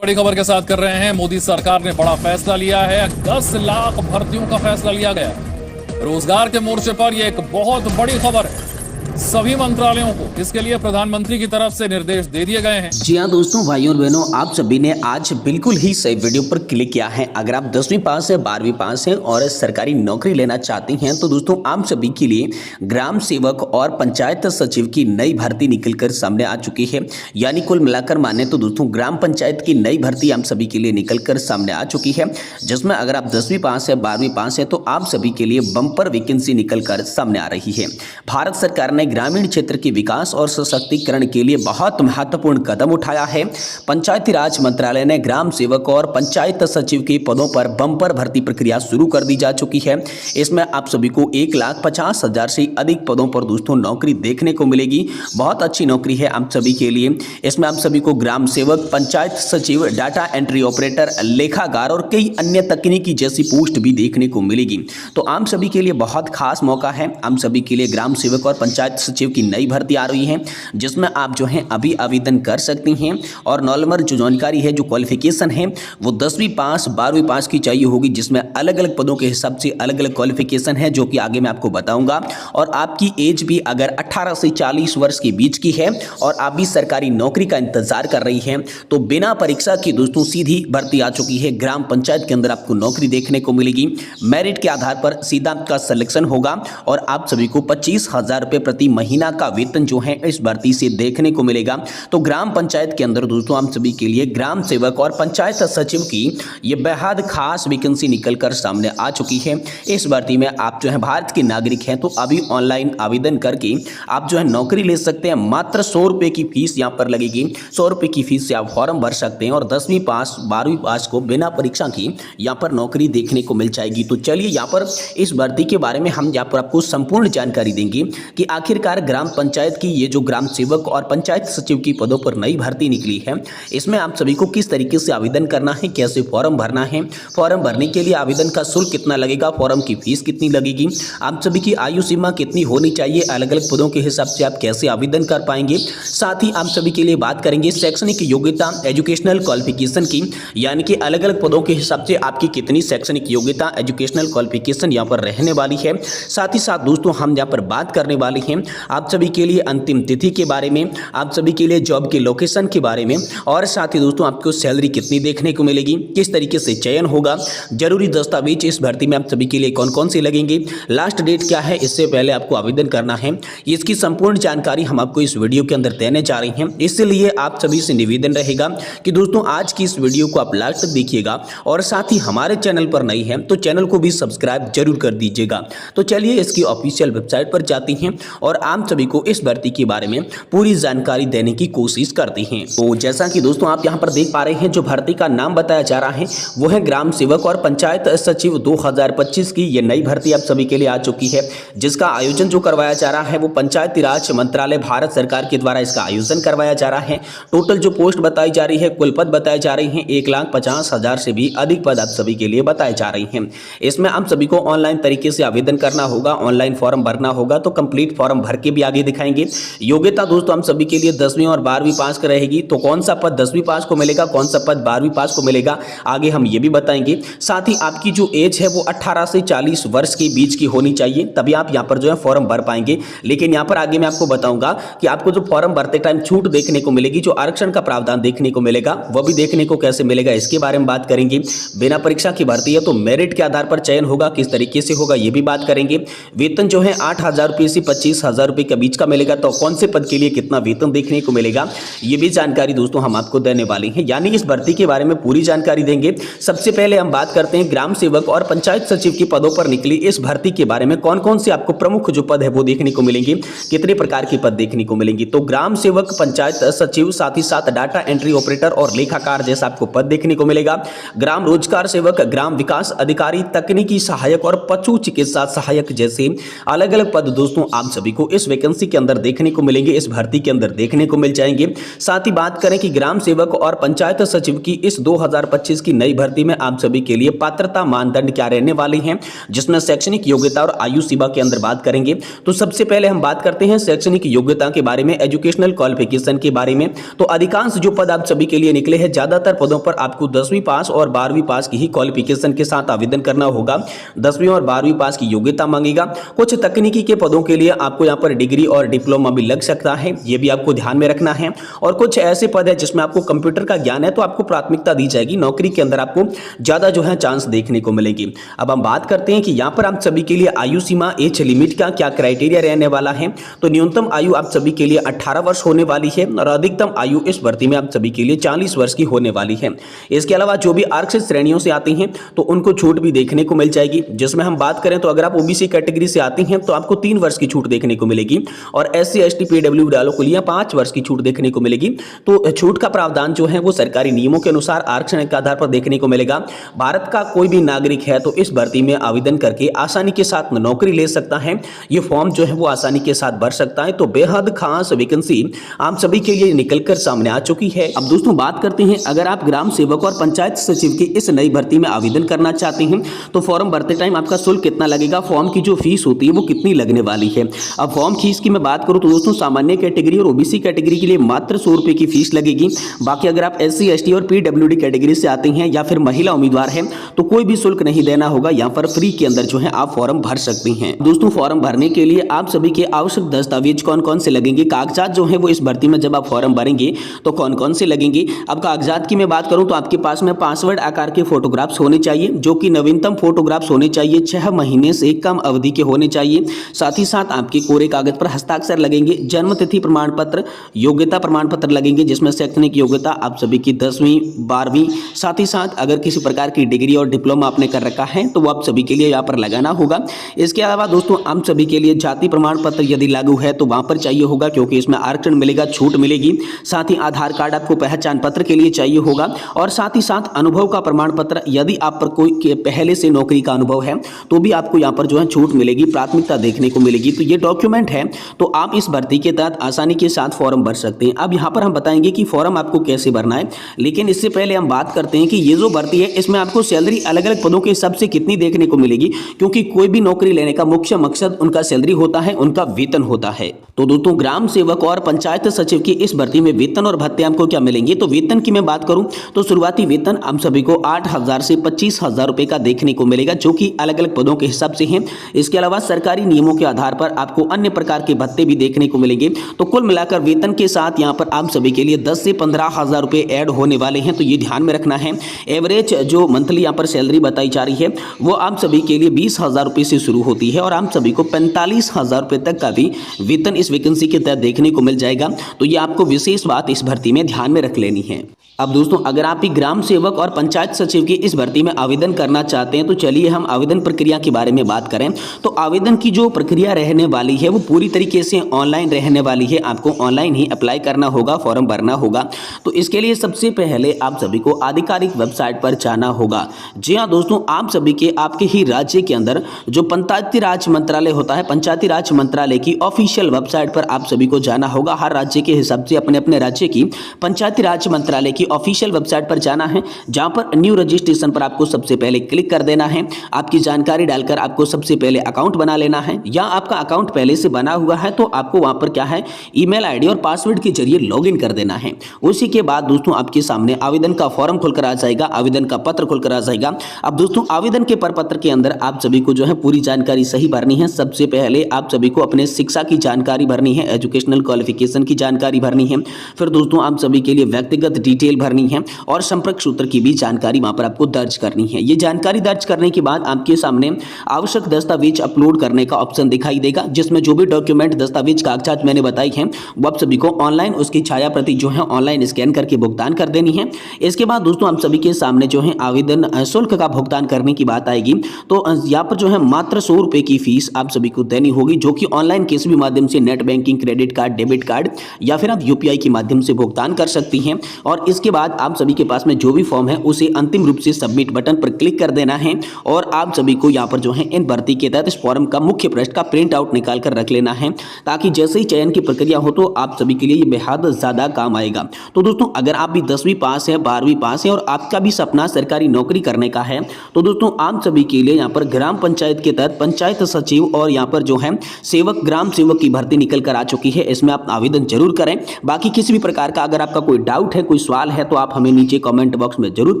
बड़ी खबर के साथ कर रहे हैं। मोदी सरकार ने बड़ा फैसला लिया है। 10 लाख भर्तियों का फैसला लिया गया है। रोजगार के मोर्चे पर यह एक बहुत बड़ी खबर है सभी मंत्रालयों को। इसके लिए प्रधानमंत्री की तरफ से निर्देश दे दिए गए हैं। जी हाँ दोस्तों, भाइयों और बहनों, आप सभी ने आज बिल्कुल ही सही वीडियो पर क्लिक किया है। अगर आप 10वीं पास है, 12वीं पास है और सरकारी नौकरी लेना चाहते हैं तो दोस्तों आप सभी के लिए ग्राम सेवक और पंचायत सचिव की नई भर्ती निकलकर सामने आ चुकी है। यानी कुल मिलाकर माने तो दोस्तों ग्राम पंचायत की नई भर्ती आप सभी के लिए निकलकर सामने आ चुकी है, जिसमें अगर आप 10वीं पास है, 12वीं पास है तो आप सभी के लिए बम्पर वैकेंसी निकलकर सामने आ रही है। भारत सरकार ने ग्रामीण क्षेत्र के विकास और सशक्तिकरण के लिए बहुत महत्वपूर्ण कदम उठाया है। पंचायती राज मंत्रालय ने ग्राम सेवक और पंचायत सचिव के पदों पर बम्पर भर्ती प्रक्रिया शुरू कर दी जा चुकी है। इसमें आप सभी को 1,50,000 से अधिक पदों पर दोस्तों नौकरी देखने को मिलेगी। बहुत अच्छी नौकरी है आप सभी के लिए। इसमें आप सभी को ग्राम सेवक, पंचायत सचिव, डाटा एंट्री ऑपरेटर, लेखाकार और कई अन्य तकनीकी जैसी पोस्ट भी देखने को मिलेगी। तो आप सभी के लिए बहुत खास मौका है। आप सभी के लिए ग्राम सेवक और पंचायत सचिव की नई भर्ती आ रही है, जिसमें आप जो है अभी आवेदन कर सकती हैं। और नॉर्मल जो जानकारी है, जो क्वालिफिकेशन है वो 10वीं पास, 12वीं पास की चाहिए होगी, जिसमें अलग अलग पदों के हिसाब से अलग अलग क्वालिफिकेशन है, जो कि आगे मैं आपको बताऊंगा। और आपकी एज भी अगर 18 से 40 वर्ष के बीच की है और आप भी सरकारी नौकरी का इंतजार कर रही हैं तो बिना परीक्षा की दोस्तों सीधी भर्ती आ चुकी है। ग्राम पंचायत के अंदर आपको नौकरी देखने को मिलेगी। मेरिट के आधार पर सीधा आपका सिलेक्शन होगा और आप सभी को 25,000 रुपये प्रति महीना का वेतन जो है इस भर्ती से देखने को मिलेगा। तो ग्राम पंचायत के अंदर दोस्तों आप सभी के लिए ग्राम सेवक और पंचायत सचिव की ये बेहद खास वैकेंसी निकलकर सामने आ चुकी है। इस भर्ती में आप जो है भारत के नागरिक हैं तो अभी ऑनलाइन आवेदन करके आप जो है नौकरी ले सकते हैं। मात्र 100 रुपये की फीस यहाँ पर लगेगी। 100 रुपये की फीस से आप फॉर्म भर सकते हैं और 10वीं पास, 12वीं पास को बिना परीक्षा की यहाँ पर नौकरी देखने को मिल जाएगी। तो चलिए यहाँ पर इस भर्ती के बारे में हम यहाँ पर आपको संपूर्ण जानकारी देंगे कि आखिरकार ग्राम पंचायत की ये जो ग्राम सेवक और पंचायत सचिव की पदों पर नई भर्ती निकली है, इसमें आप सभी को किस तरीके से आवेदन करना है, कैसे फॉर्म भरना है, फॉर्म भरने के लिए आवेदन का शुल्क कितना लगेगा, फॉर्म की फीस कितनी लगेगी, आप सभी की आयु सीमा कितनी होनी चाहिए, अलग अलग पदों के हिसाब से आप कैसे आवेदन कर पाएंगे। साथ ही आप सभी के लिए बात करेंगे शैक्षणिक योग्यता, एजुकेशनल क्वालिफिकेशन की, यानी कि अलग अलग पदों के हिसाब से आपकी कितनी शैक्षणिक योग्यता, एजुकेशनल क्वालिफिकेशन यहाँ पर रहने वाली है। साथ ही साथ दोस्तों हम यहाँ पर बात करने वाले हैं आप सभी के लिए अंतिम तिथि के बारे में, आप सभी के लिए जॉब के लोकेशन के बारे में, और साथ ही दोस्तों आपको सैलरी कितनी देखने को मिलेगी, किस तरीके से चयन होगा, जरूरी दस्तावेज इस भर्ती में आप सभी के लिए कौन कौन से लगेंगे, लास्ट डेट क्या है, इससे पहले आपको आवेदन करना है। इसकी संपूर्ण जानकारी हम आपको इस वीडियो के अंदर देने जा रहे हैं। इसलिए आप सभी से निवेदन रहेगा कि दोस्तों आज की इस वीडियो को आप लास्ट तक देखिएगा और साथ ही हमारे चैनल पर नई है तो चैनल को भी सब्सक्राइब जरूर कर दीजिएगा। तो चलिए इसकी ऑफिशियल वेबसाइट पर जाते हैं और आप सभी को इस भर्ती के बारे में पूरी जानकारी देने की कोशिश करते हैं। तो जैसा कि दोस्तों आप यहां पर देख पा रहे हैं, जो भर्ती का नाम बताया जा रहा है वो है ग्राम सेवक और पंचायत सचिव 2025 की ये नई भर्ती आप सभी के लिए आ चुकी है, जिसका आयोजन जो करवाया जा रहा है वो पंचायती राज मंत्रालय भारत सरकार के द्वारा इसका आयोजन करवाया जा रहा है। टोटल जो पोस्ट बताई जा रही है, कुल पद बताए जा रहे हैं 1,50,000 से भी अधिक पद आप सभी के लिए बताए जा रहे हैं। इसमें आप सभी को ऑनलाइन तरीके से आवेदन करना होगा, ऑनलाइन फॉर्म भरना होगा। तो कंप्लीट फॉर्म भर के भी आगे दिखाएंगे। योग्यता दोस्तों हम सभी के लिए 10वीं और 12वीं पास का रहेगी। तो कौन सा पद 10वीं पास को मिलेगा, कौन सा पद 12वीं पास को मिलेगा, आगे हम ये भी बताएंगे। साथ ही आपकी जो एज है वो 18 से 40 वर्ष के बीच की होनी चाहिए, तभी आप यहाँ पर जो है फॉर्म भर पाएंगे। लेकिन यहाँ पर आगे मैं आपको बताऊंगा कि आपको जो फॉर्म भरते टाइम छूट देखने को मिलेगी, जो आरक्षण का प्रावधान देखने को मिलेगा, वो भी देखने को कैसे मिलेगा, इसके बारे में बात करेंगे। बिना परीक्षा की भर्ती है तो मेरिट के आधार पर चयन होगा, किस तरीके से होगा ये भी बात करेंगे। वेतन जो है 8,000 रुपये से 25,000 रुपये के बीच का मिलेगा। तो कौन से पद के लिए कितना वेतन देखने को मिलेगा ये भी जानकारी दोस्तों हम आपको देने वाले हैं, यानी इस भर्ती के बारे में पूरी जानकारी देंगे। सबसे पहले हम बात करते हैं ग्राम सेवक और पंचायत सचिव के पदों पर निकली इस भर्ती के बारे में। कौन कौन से आपको प्रमुख जो पद है वो देखने को मिलेंगे, कितने प्रकार के पद देखने को मिलेंगे। तो ग्राम सेवक, पंचायत सचिव, साथ ही साथ डाटा एंट्री ऑपरेटर और लेखाकार जैसा आपको पद देखने को मिलेगा। ग्राम रोजगार सेवक, ग्राम विकास अधिकारी, तकनीकी सहायक और पशु चिकित्सा सहायक जैसे अलग अलग पद दोस्तों आप सभी को इस वैकेंसी के अंदर देखने को मिलेंगे, इस भर्ती के अंदर देखने को मिल जाएंगे। साथ ही बात करें कि ग्राम सेवक और पंचायत सचिव की इस 2025 की नई भर्ती में आप सभी के लिए पात्रता मानदंड क्या रहने वाले हैं, जिसमें शैक्षणिक योग्यता और आयु सीमा के अंदर बात करेंगे। तो सबसे पहले हम बात करते हैं शैक्षणिक योग्यता के बारे में, एजुकेशनल क्वालिफिकेशन के बारे में। तो अधिकांश जो पद आप सभी के लिए निकले हैं, ज्यादातर पदों पर आपको 10वीं पास और 12वीं पास की ही क्वालिफिकेशन के साथ आवेदन करना होगा। 10वीं और 12वीं पास की योग्यता मांगेगा। कुछ तकनीकी के पदों के लिए आपको यहाँ पर डिग्री और डिप्लोमा भी लग सकता है, ये भी आपको ध्यान में रखना है। और कुछ ऐसे पद है जिसमें आपको कंप्यूटर का ज्ञान है, तो आपको प्राथमिकता दी जाएगी। नौकरी के अंदर आपको ज्यादा जो है चांस देखने को मिलेगी। अब हम बात करते हैं कि यहाँ पर आप सभी के लिए आयु सीमा, एज लिमिट का क्या क्राइटेरिया रहने वाला है। तो न्यूनतम आयु आप सभी के लिए 18 वर्ष होने वाली है और अधिकतम आयु इस भर्ती में आप सभी के लिए 40 वर्ष की होने वाली है। इसके अलावा जो भी आरक्षित श्रेणियों से आती हैं तो उनको छूट भी देखने को मिल जाएगी, जिसमें हम बात करें तो अगर आप ओबीसी कैटेगरी से आती हैं तो आपको 3 वर्ष की छूट देखने को मिलेगी और SC ST PWD वालों के लिए 5 वर्ष की छूट देखने को मिलेगी। तो छूट का प्रावधान जो है वो सरकारी नियमों के अनुसार आरक्षण के आधार पर देखने को मिलेगा। भारत का कोई भी नागरिक है तो इस भर्ती में आवेदन करके आसानी के साथ नौकरी ले सकता है। ये फॉर्म जो है वो आसानी के साथ भर सकता है। तो बेहद खास वैकेंसी आप सभी के लिए निकलकर सामने आ चुकी है। अब दोस्तों बात करते हैं, अगर आप ग्राम सेवक और पंचायत सचिव की इस नई भर्ती में आवेदन करना चाहते हैं तो फॉर्म भरते टाइम आपका शुल्क कितना लगेगा, फॉर्म की जो फीस होती है वो कितनी लगने वाली है। अब फॉर्म फीस की मैं बात करूं तो दोस्तों सामान्य कैटेगरी और ओबीसी कैटेगरी के लिए मात्र 100 रुपए की फीस लगेगी। बाकी अगर आप SC ST और PWD कैटेगरी से आते हैं या फिर महिला उम्मीदवार हैं तो कोई भी शुल्क नहीं देना होगा। यहाँ पर फ्री के अंदर जो है आप फॉर्म भर सकते हैं। दोस्तों फॉर्म भरने के लिए आप सभी के आवश्यक दस्तावेज कौन कौन से लगेंगे, कागजात जो है वो इस भर्ती में जब आप फॉर्म भरेंगे तो कौन कौन से लगेंगे। अब कागजात की मैं बात करूं तो आपके पास में पासवर्ड आकार के फोटोग्राफ्स होने चाहिए, जो कि नवीनतम फोटोग्राफ्स होने चाहिए, 6 महीने से कम अवधि के होने चाहिए। साथ ही साथ आपके कोरे कागज पर हस्ताक्षर लगेंगे, जन्म तिथि प्रमाण पत्र, योग्यता प्रमाण पत्र लगेंगे, जिसमें शैक्षणिक योग्यता आप सभी की 10वीं 12वीं, साथ ही साथ अगर किसी प्रकार की डिग्री और डिप्लोमा आपने कर रखा है तो वो आप सभी के लिए यहाँ पर लगाना होगा। इसके अलावा दोस्तों आप सभी के लिए जाति प्रमाण पत्र यदि लागू है तो वहां पर चाहिए होगा, क्योंकि इसमें आरक्षण मिलेगा, छूट मिलेगी। साथ ही आधार कार्ड आपको पहचान पत्र के लिए चाहिए होगा और साथ ही साथ अनुभव का प्रमाण पत्र, यदि आप पर कोई पहले से नौकरी का अनुभव है तो भी आपको यहाँ पर जो है छूट मिलेगी, प्राथमिकता देखने को मिलेगी। तो ये डॉक्यूमेंट है तो आप इस भर्ती के तहत आसानी के साथ फॉर्म भर सकते हैं। अब यहाँ पर हम बताएंगे कि फॉर्म आपको कैसे भरना है, लेकिन इससे पहले हम बात करते हैं कि ये जो भर्ती है इसमें आपको सैलरी अलग अलग पदों के हिसाब से कितनी देखने को मिलेगी, क्योंकि कोई भी नौकरी लेने का मुख्य मकसद उनका सैलरी होता है, उनका वेतन होता है। तो दोस्तों ग्राम सेवक और पंचायत सचिव की इस भर्ती में वेतन और भत्ते आपको क्या मिलेंगे। तो वेतन की मैं बात करूं तो शुरुआती वेतन आप सभी को 8,000 से 25,000 रुपए का देखने को मिलेगा, जो कि अलग अलग पदों के हिसाब से हैं। इसके अलावा सरकारी नियमों के आधार पर आपको अन्य प्रकार के भत्ते भी देखने को मिलेंगे। तो कुल मिलाकर वेतन के साथ यहाँ पर आप सभी के लिए 10 से 15,000 रुपए ऐड होने वाले हैं, तो ये ध्यान में रखना है। एवरेज जो मंथली यहाँ पर सैलरी बताई जा रही है वो आप सभी के लिए 20,000 रुपए से शुरू होती है और आप सभी को 45,000 रुपए तक का भी वेतन इस वैकेंसी के तहत देखने को मिल जाएगा। तो ये आपको विशेष बात इस भर्ती में ध्यान में रख लेनी है। अब दोस्तों अगर आप भी ग्राम सेवक और पंचायत सचिव की इस भर्ती में आवेदन करना चाहते हैं तो चलिए हम आवेदन प्रक्रिया के बारे में बात करें। तो आवेदन की जो प्रक्रिया रहने वाली है वो पूरी तरीके से ऑनलाइन रहने वाली है। आपको ऑनलाइन ही अप्लाई करना होगा, फॉर्म भरना होगा। तो इसके लिए सबसे पहले आप सभी को आधिकारिक वेबसाइट पर जाना होगा। जी हाँ दोस्तों, आप सभी के आपके ही राज्य के अंदर जो पंचायती राज मंत्रालय होता है, पंचायती राज मंत्रालय की ऑफिशियल वेबसाइट पर आप सभी को जाना होगा। हर राज्य के हिसाब से अपने अपने राज्य की पंचायती राज मंत्रालय की ऑफिशियल वेबसाइट पर जाना है, जहां पर न्यू रजिस्ट्रेशन पर आपको सबसे पहले क्लिक कर देना है। आपकी जानकारी डालकर आपको सबसे पहले अकाउंट बना लेना है, या आपका अकाउंट पहले से बना हुआ है तो आपको वहां पर क्या है ईमेल आईडी और पासवर्ड के जरिए लॉगिन कर देना है। उसी के बाद दोस्तों आपके सामने आवेदन का फॉर्म खुलकर आ जाएगा, आवेदन का पत्र खुलकर आ जाएगा। अब दोस्तों आवेदन के प्रपत्र के अंदर आप सभी को जो है पूरी जानकारी सही भरनी है। सबसे पहले आप सभी को अपने शिक्षा की जानकारी भरनी है, एजुकेशनल क्वालिफिकेशन की जानकारी भरनी है। फिर दोस्तों आप सभी के लिए व्यक्तिगत डिटेल भरनी है और संपर्क सूत्र की भी जानकारी वहां पर आपको दर्ज करनी है। ये जानकारी दर्ज करने के बाद आपके सामने आवश्यक दस्तावेज अपलोड करने का ऑप्शन दिखाई देगा, जिसमें जो भी डॉक्यूमेंट दस्तावेज कागजात मैंने बताई हैं वो आप सभी को ऑनलाइन उसकी छाया प्रति जो है ऑनलाइन स्कैन करके भुगतान कर देनी है। इसके बाद दोस्तों आप सभी के सामने जो है आवेदन शुल्क का भुगतान करने की बात आएगी। तो यहाँ पर जो है मात्र 100 रुपए की फीस आप सभी को देनी होगी, जो कि ऑनलाइन किसी भी माध्यम से net banking, credit card, debit card या फिर आप UPI के माध्यम से भुगतान कर सकती हैं। और इसके उसके बाद आप सभी के पास में जो भी फॉर्म है उसे अंतिम रूप से सबमिट बटन पर क्लिक कर देना है और आप सभी को यहाँ पर जो है इन भर्ती के तहत इस फॉर्म का मुख्य पृष्ठ का प्रिंट आउट निकाल कर रख लेना है, ताकि जैसे ही चयन की प्रक्रिया हो तो आप सभी के लिए ये बेहद ज्यादा काम आएगा। तो दोस्तों अगर आप भी 10वीं पास है, 12वीं पास है और आपका भी सपना सरकारी नौकरी करने का है तो दोस्तों आप सभी के लिए यहाँ पर ग्राम पंचायत के तहत पंचायत सचिव और यहाँ पर जो है सेवक, ग्राम सेवक की भर्ती निकल कर आ चुकी है। इसमें आप आवेदन जरूर करें। बाकी किसी भी प्रकार का अगर आपका कोई डाउट है, कोई सवाल है तो आप हमें नीचे कमेंट बॉक्स में जरूर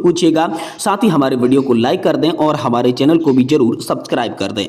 पूछिएगा। साथ ही हमारे वीडियो को लाइक कर दें और हमारे चैनल को भी जरूर सब्सक्राइब कर दें।